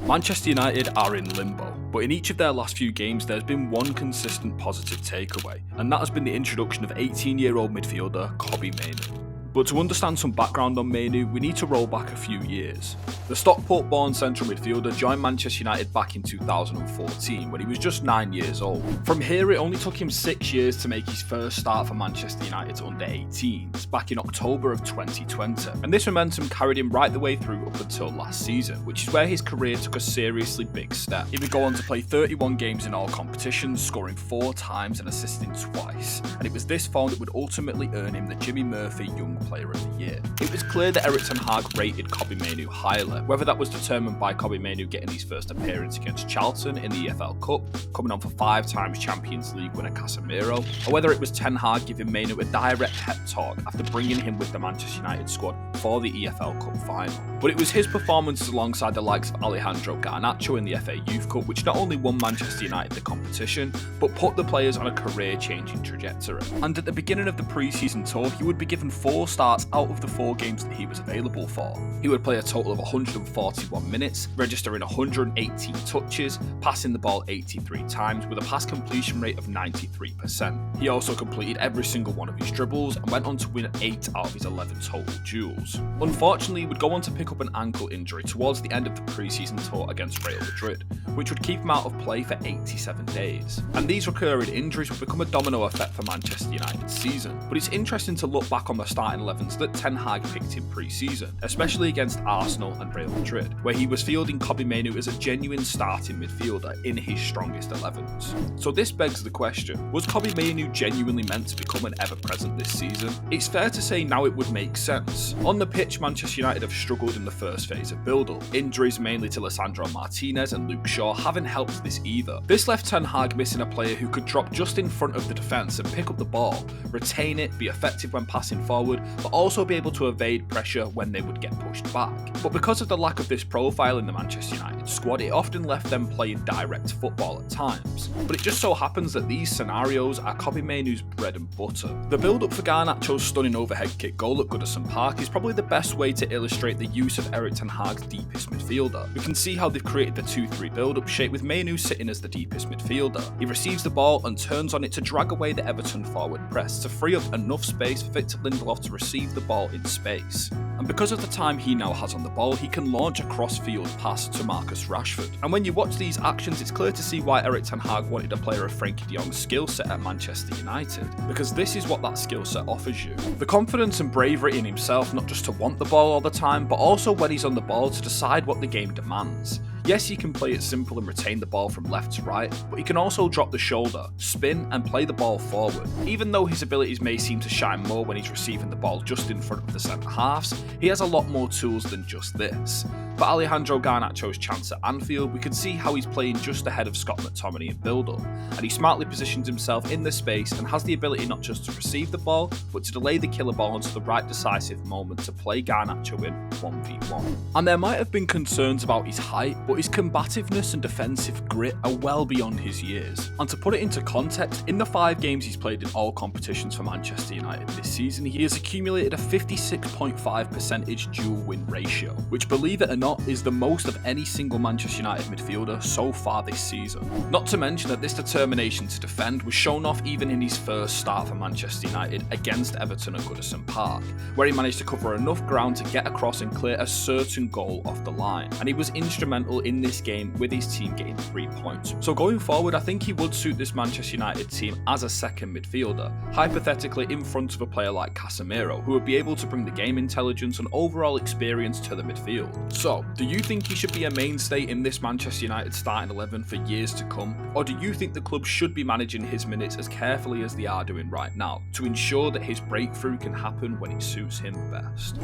Manchester United are in limbo, but in each of their last few games there's been one consistent positive takeaway, and that has been the introduction of 18-year-old midfielder Kobbie Mainoo. But to understand some background on Mainoo, we need to roll back a few years. The Stockport-born central midfielder joined Manchester United back in 2014 when he was just 9 years old. From here, it only took him 6 years to make his first start for Manchester United's under-18s back in October of 2020, and this momentum carried him right the way through up until last season, which is where his career took a seriously big step. He would go on to play 31 games in all competitions, scoring 4 times and assisting twice, and it was this form that would ultimately earn him the Jimmy Murphy Young Player of the Year. It was clear that Erik ten Hag rated Kobbie Mainoo highly, whether that was determined by Kobbie Mainoo getting his first appearance against Charlton in the EFL Cup, coming on for 5 times Champions League winner Casemiro, or whether it was ten Hag giving Mainoo a direct pep talk after bringing him with the Manchester United squad for the EFL Cup final. But it was his performances alongside the likes of Alejandro Garnacho in the FA Youth Cup which not only won Manchester United the competition, but put the players on a career-changing trajectory. And at the beginning of the pre-season tour, he would be given 4 starts out of the 4 games that he was available for. He would play a total of 141 minutes, registering 118 touches, passing the ball 83 times with a pass completion rate of 93%. He also completed every single one of his dribbles and went on to win 8 out of his 11 total duels. Unfortunately, he would go on to pick up an ankle injury towards the end of the pre-season tour against Real Madrid, which would keep him out of play for 87 days. And these recurring injuries would become a domino effect for Manchester United's season. But it's interesting to look back on the starting 11s that ten Hag picked in pre-season, especially against Arsenal and Real Madrid, where he was fielding Kobbie Mainoo as a genuine starting midfielder in his strongest 11s. So this begs the question, was Kobbie Mainoo genuinely meant to become an ever-present this season? It's fair to say now it would make sense. On the pitch, Manchester United have struggled in the first phase of build-up. Injuries mainly to Lisandro Martinez and Luke Shaw haven't helped this either. This left ten Hag missing a player who could drop just in front of the defence and pick up the ball, retain it, be effective when passing forward, but also be able to evade pressure when they would get pushed back. But because of the lack of this profile in the Manchester United squad, it often left them playing direct football at times. But it just so happens that these scenarios are Kobbie Mainoo's bread and butter. The build-up for Garnacho's stunning overhead kick goal at Goodison Park is probably the best way to illustrate the use of Erik ten Hag's deepest midfielder. We can see how they've created the 2-3 build-up shape with Mainoo sitting as the deepest midfielder. He receives the ball and turns on it to drag away the Everton forward press to free up enough space for Victor Lindelof to receive the ball in space. And because of the time he now has on the ball, he can launch a cross-field pass to Marcus Rashford. And when you watch these actions, it's clear to see why Erik ten Hag wanted a player of Frenkie de Jong's skill set at Manchester United, because this is what that skill set offers you. The confidence and bravery in himself, not just to want the ball all the time, but also when he's on the ball to decide what the game demands. Yes, he can play it simple and retain the ball from left to right, but he can also drop the shoulder, spin and play the ball forward. Even though his abilities may seem to shine more when he's receiving the ball just in front of the centre halves, he has a lot more tools than just this. For Alejandro Garnacho's chance at Anfield, we can see how he's playing just ahead of Scott McTominay in build-up, and he smartly positions himself in the space and has the ability not just to receive the ball, but to delay the killer ball until the right decisive moment to play Garnacho in 1v1. And there might have been concerns about his height, but his combativeness and defensive grit are well beyond his years. And to put it into context, in the 5 games he's played in all competitions for Manchester United this season, he has accumulated a 56.5% dual win ratio, which, believe it or not, is the most of any single Manchester United midfielder so far this season. Not to mention that this determination to defend was shown off even in his first start for Manchester United against Everton at Goodison Park, where he managed to cover enough ground to get across and clear a certain goal off the line, and he was instrumental in this game with his team getting 3 points. So going forward, I think he would suit this Manchester United team as a second midfielder, hypothetically in front of a player like Casemiro, who would be able to bring the game intelligence and overall experience to the midfield. So, do you think he should be a mainstay in this Manchester United starting 11 for years to come, or do you think the club should be managing his minutes as carefully as they are doing right now to ensure that his breakthrough can happen when it suits him best?